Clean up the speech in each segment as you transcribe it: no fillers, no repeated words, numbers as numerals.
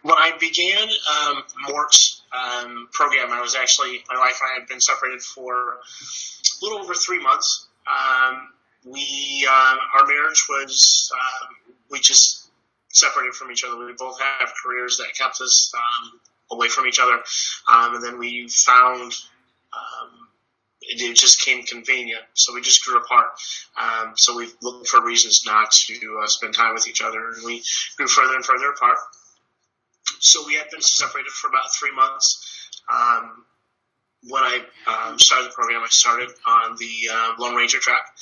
When I began Mort's program, my wife and I had been separated for a little over 3 months. Our marriage was, we just separated from each other. We both have careers that kept us away from each other. And then we found it just came convenient. So we just grew apart. So we looked for reasons not to spend time with each other. And we grew further and further apart. So we had been separated for about 3 months. When I started the program, I started on the Lone Ranger track.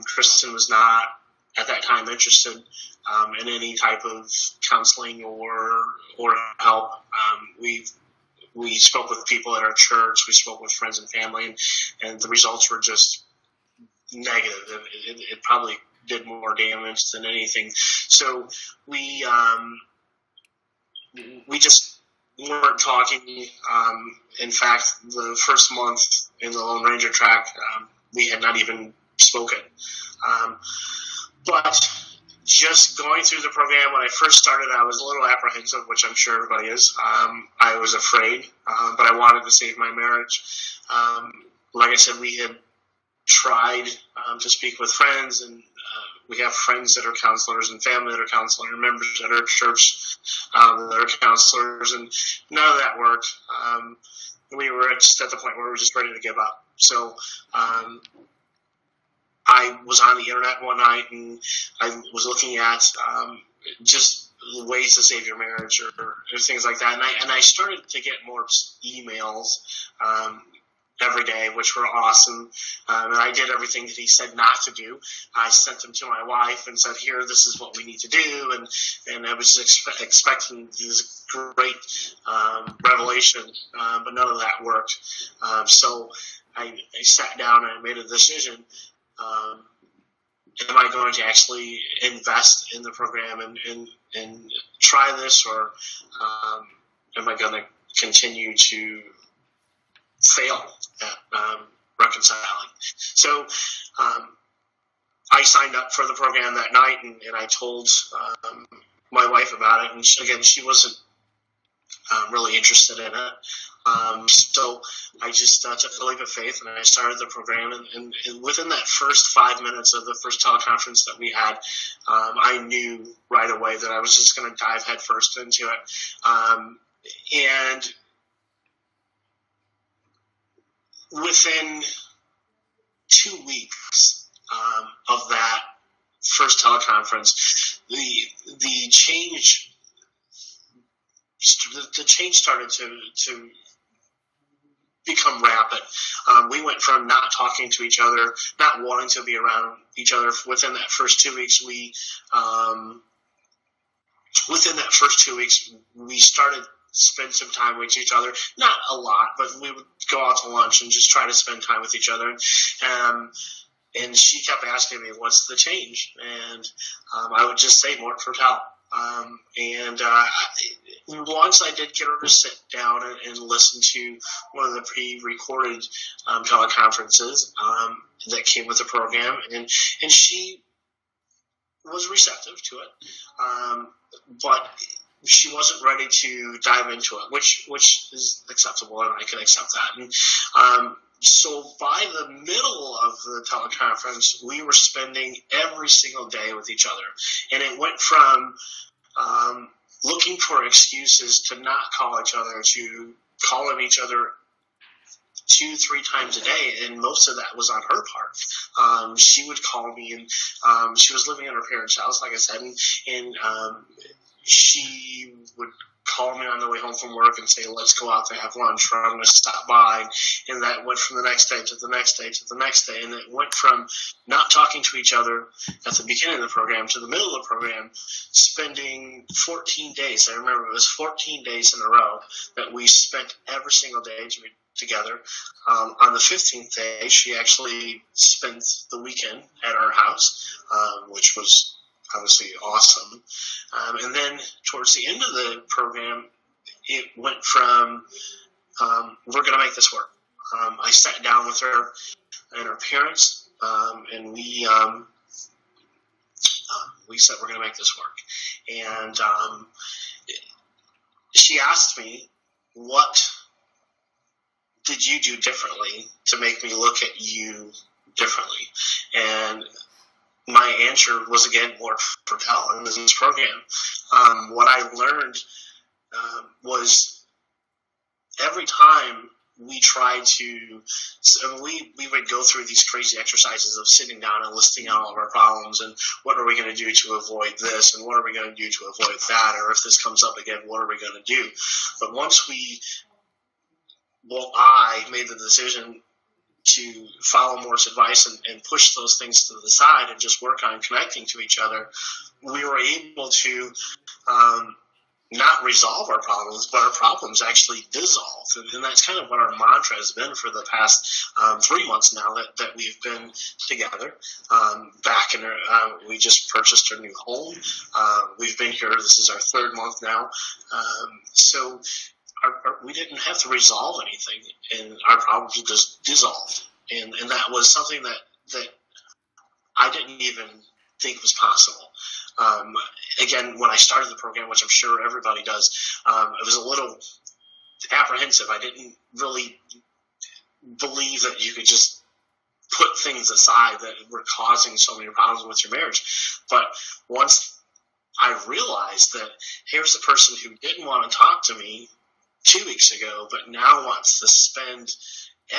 Kristen was not, at that time, interested in any type of counseling or help. We spoke with people at our church. We spoke with friends and family, and the results were just negative. It probably did more damage than anything. So we just weren't talking. In fact, the first month in the Lone Ranger track, we had not even spoken. But just going through the program, when I first started, I was a little apprehensive, which I'm sure everybody is. I was afraid, but I wanted to save my marriage. Like I said, we had tried to speak with friends, and we have friends that are counselors and family that are counselors and members at our church that are counselors, and none of that worked. We were just at the point where we were just ready to give up. So I was on the internet one night, and I was looking at just ways to save your marriage or things like that. And I started to get more emails every day, which were awesome. And I did everything that he said not to do. I sent them to my wife and said, here, this is what we need to do. And I was expecting this great revelation, but none of that worked. So I sat down and I made a decision. Am I going to actually invest in the program and try this, or am I going to continue to fail at reconciling? So I signed up for the program that night, and I told my wife about it, and she wasn't really interested in it. So I just took the leap of faith, and I started the program. And within that first 5 minutes of the first teleconference that we had, I knew right away that I was just going to dive headfirst into it. And within 2 weeks of that first teleconference, the change started to become rapid. We went from not talking to each other, not wanting to be around each other. Within that first 2 weeks, we started to spend some time with each other. Not a lot, but we would go out to lunch and just try to spend time with each other. And she kept asking me, what's the change? And I would just say, Mort Fertel. Once I did get her to sit down and listen to one of the pre-recorded teleconferences that came with the program, and she was receptive to it, but she wasn't ready to dive into it, which is acceptable, and I can accept that. And so by the middle of the teleconference, we were spending every single day with each other. And it went from looking for excuses to not call each other to calling each other 2-3 times a day, and most of that was on her part. She would call me, and she was living in her parents' house, like I said, and she would call me on the way home from work and say, let's go out to have lunch, or I'm going to stop by. And that went from the next day to the next day to the next day. And it went from not talking to each other at the beginning of the program to the middle of the program, spending 14 days. I remember it was 14 days in a row that we spent every single day together. On the 15th day, she actually spent the weekend at our house, which was obviously awesome. And then towards the end of the program, it went from, we're going to make this work. I sat down with her and her parents, and we we said we're going to make this work. And she asked me, what did you do differently to make me look at you differently? And my answer was, again, Mort Fertel in this program. What I learned was every time we tried to, we would go through these crazy exercises of sitting down and listing out all of our problems and what are we going to do to avoid this and what are we going to do to avoid that, or if this comes up again, what are we going to do? But once I made the decision to follow Mort's advice and push those things to the side and just work on connecting to each other, we were able to not resolve our problems, but our problems actually dissolve. And that's kind of what our mantra has been for the past 3 months now that we've been together. We just purchased our new home. We've been here. This is our 3rd month now. So we didn't have to resolve anything, and our problems just dissolved. And that was something that I didn't even think was possible. Again, when I started the program, which I'm sure everybody does, I was a little apprehensive. I didn't really believe that you could just put things aside that were causing so many problems with your marriage. But once I realized that here's a person who didn't want to talk to me 2 weeks ago, but now wants to spend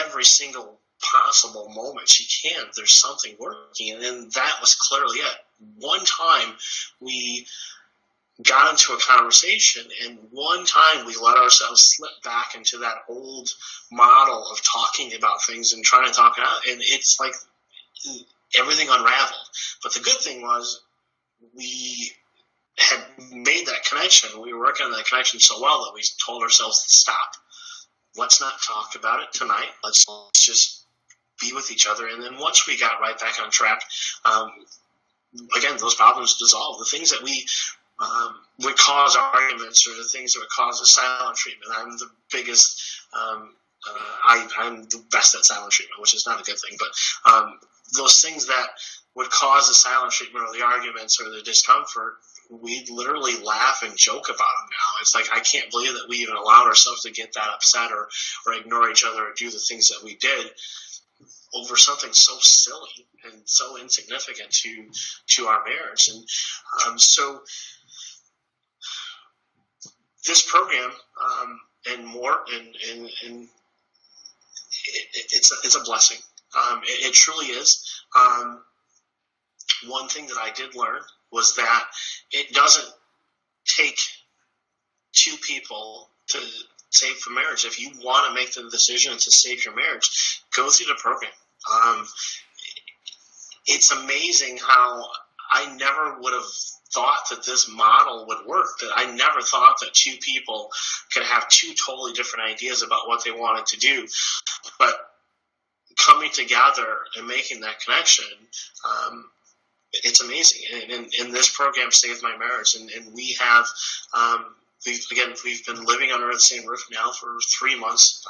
every single possible moment she can, there's something working. And then that was clearly it. One time we got into a conversation, and one time we let ourselves slip back into that old model of talking about things and trying to talk it out, and it's like everything unraveled. But the good thing was we had made that connection. We were working on that connection so well that we told ourselves to stop. Let's not talk about it tonight. Let's just be with each other. And then once we got right back on track, again, those problems dissolved. The things that we would cause arguments, or the things that would cause a silent treatment. I'm the biggest, I'm the best at silent treatment, which is not a good thing. But those things that would cause the silent treatment or the arguments or the discomfort, we literally laugh and joke about them now. It's like, I can't believe that we even allowed ourselves to get that upset or ignore each other or do the things that we did over something so silly and so insignificant to our marriage. And so this program and more, and it's a blessing. It truly is. One thing that I did learn was that it doesn't take 2 people to save a marriage. If you want to make the decision to save your marriage, go through the program. It's amazing how I never would have thought that this model would work, that I never thought that 2 people could have 2 totally different ideas about what they wanted to do. But coming together and making that connection, it's amazing. And this program saved my marriage. And we have, we've been living under the same roof now for 3 months,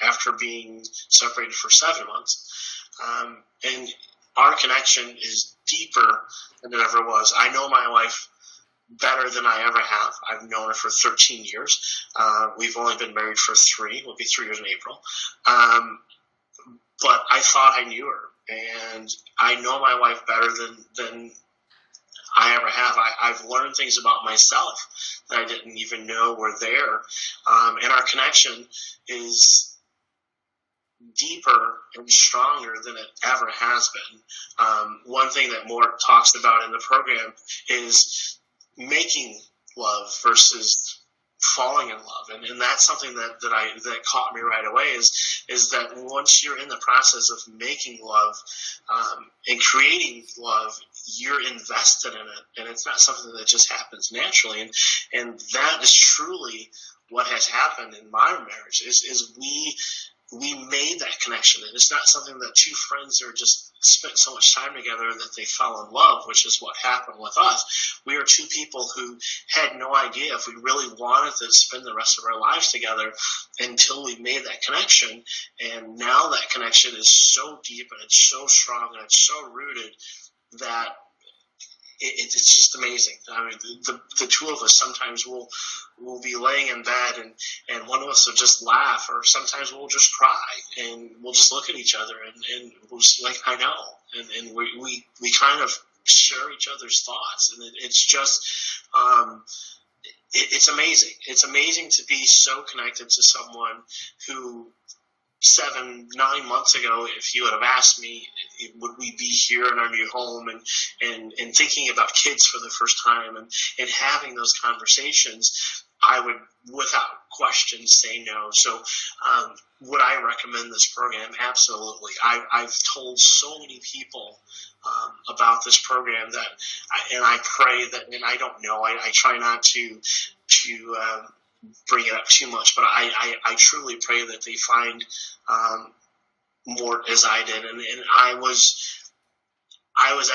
after being separated for 7 months. And our connection is deeper than it ever was. I know my wife better than I ever have. I've known her for 13 years. We've only been married for 3. We'll be 3 years in April. But I thought I knew her. And I know my wife better than I ever have. I've learned things about myself that I didn't even know were there. And our connection is deeper and stronger than it ever has been. One thing that Mort talks about in the program is making love versus falling in love, and that's something that caught me right away. Is that once you're in the process of making love and creating love, you're invested in it, and it's not something that just happens naturally. And that is truly what has happened in my marriage. Is we made that connection, and it's not something that 2 friends are just spent so much time together that they fell in love, which is what happened with us. We are 2 people who had no idea if we really wanted to spend the rest of our lives together until we made that connection. And now that connection is so deep and it's so strong and it's so rooted that it's just amazing. I mean, the two of us sometimes will be laying in bed, and one of us will just laugh, or sometimes we'll just cry, and we'll just look at each other, and we'll just like, I know, and we kind of share each other's thoughts, and it's just it's amazing. It's amazing to be so connected to someone who 7, 9 months ago, if you would have asked me, would we be here in our new home and thinking about kids for the first time and having those conversations, I would, without question, say no. So would I recommend this program? Absolutely. I've told so many people about this program and I pray that, and I don't know, I try not to bring it up too much, but I truly pray that they find Mort as I did, and I was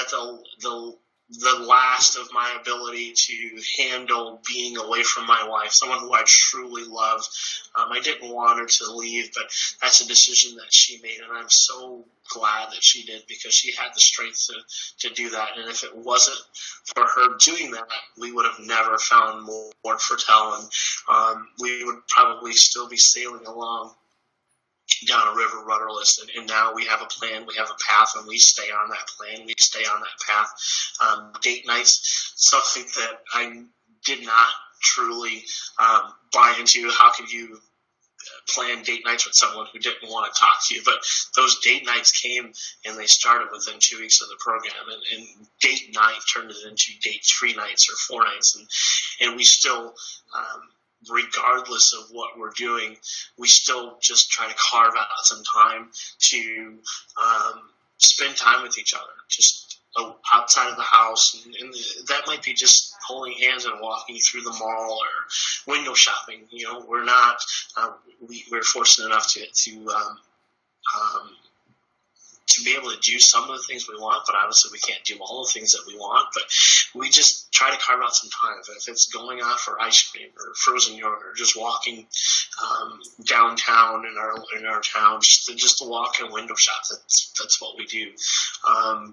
at the last of my ability to handle being away from my wife, someone who I truly love. I didn't want her to leave, but that's a decision that she made, and I'm so glad that she did, because she had the strength to do that. And if it wasn't for her doing that, we would have never found Mort Fertel, and we would probably still be sailing along down a river rudderless, and now we have a plan, we have a path, and we stay on that plan, we stay on that path. Date nights, something that I did not truly buy into. How could you plan date nights with someone who didn't want to talk to you? But those date nights came, and they started within 2 weeks of the program, and date night turned it into date 3 nights or 4 nights, and we still regardless of what we're doing, we still just try to carve out some time to spend time with each other, just outside of the house. And that might be just holding hands and walking through the mall or window shopping. You know, we're not, we're fortunate enough to be able to do some of the things we want, but obviously we can't do all the things that we want. But we just try to carve out some time. If it's going out for ice cream or frozen yogurt, or just walking downtown in our town, just to walk in a window shop, that's what we do.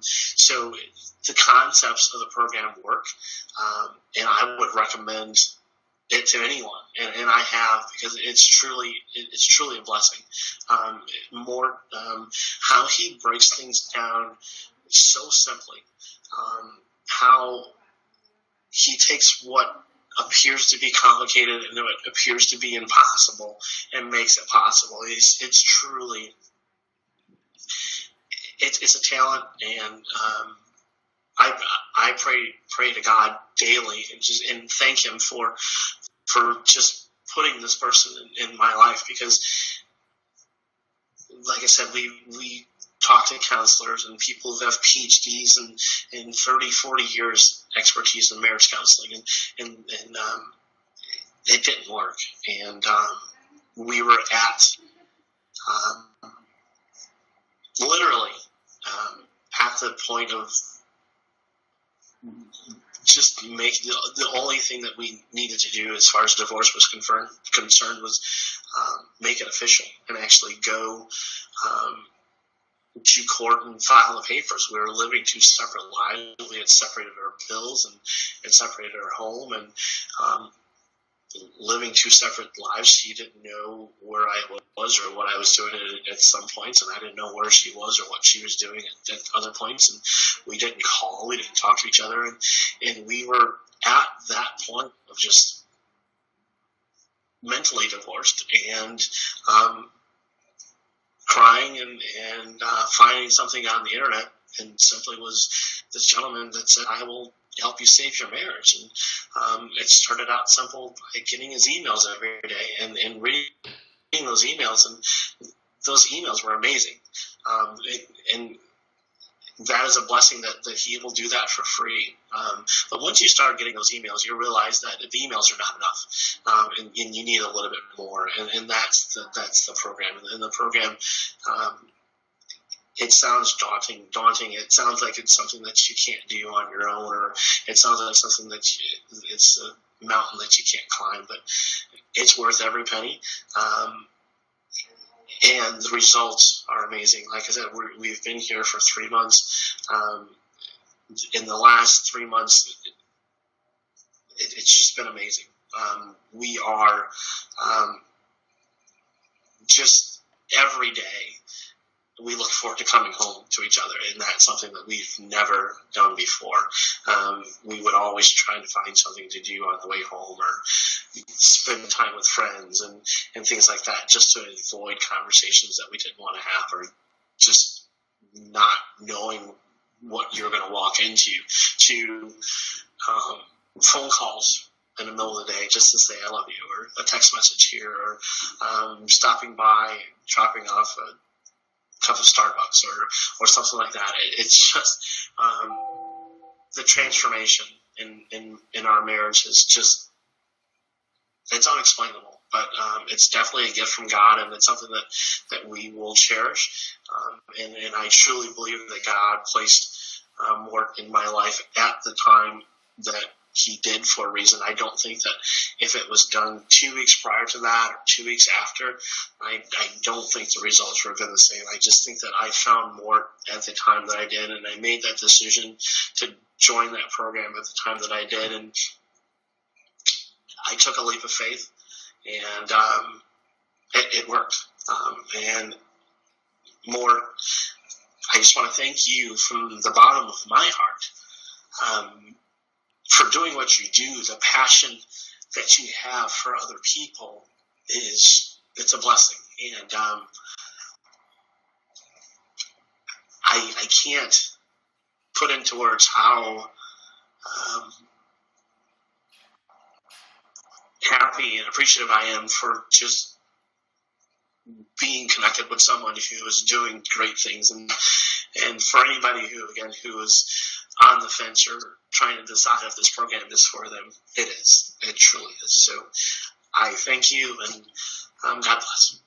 So the concepts of the program work, and I would recommend it to anyone, and I have, because it's truly a blessing. Mort, how he breaks things down so simply, how he takes what appears to be complicated and what appears to be impossible and makes it possible. It's truly, it's a talent, and I pray to God daily and thank Him for just putting this person in my life, because, like I said, we talk to counselors and people who have PhDs and 30, 40 years expertise in marriage counseling, and it didn't work. And we were at literally at the point of just make the only thing that we needed to do as far as divorce was concerned was make it official and actually go to court and file the papers. We were living two separate lives. We had separated our bills and separated our home, and living two separate lives. She didn't know where I was or what I was doing at some points, and I didn't know where she was or what she was doing at other points. And we didn't call, we didn't talk to each other, and we were at that point of just mentally divorced and crying and finding something on the internet, and simply was this gentleman that said, "I will help you save your marriage." And it started out simple by getting his emails every day and reading those emails, and those emails were amazing. And that is a blessing that he will do that for free. But once you start getting those emails, you realize that the emails are not enough, and you need a little bit more. And that's the program. And the program, it sounds daunting. It sounds like it's something that you can't do on your own, or it sounds like something that it's a mountain that you can't climb. But it's worth every penny. And the results are amazing. Like I said, we've been here for 3 months. in the last 3 months, it's just been amazing. We are just every day we look forward to coming home to each other, and that's something that we've never done before. We would always try to find something to do on the way home, or spend time with friends and things like that, just to avoid conversations that we didn't want to have, or just not knowing what you're going to walk into, to phone calls in the middle of the day just to say I love you, or a text message here, or stopping by, dropping off a cup of Starbucks or something like that. It's just the transformation in our marriage is just, it's unexplainable. But it's definitely a gift from God, and it's something that we will cherish. And I truly believe that God placed Mort in my life at the time that he did for a reason. I don't think that if it was done 2 weeks prior to that or 2 weeks after, I don't think the results would have been the same. I just think that I found Mort at the time that I did, and I made that decision to join that program at the time that I did, and I took a leap of faith, and it worked. And Mort, I just want to thank you from the bottom of my heart for doing what you do. The passion that you have for other people it's a blessing. And I can't put into words how happy and appreciative I am for just being connected with someone who is doing great things, and for anybody who is on the fence or trying to decide if this program is for them, it truly is. So I thank you, and God bless.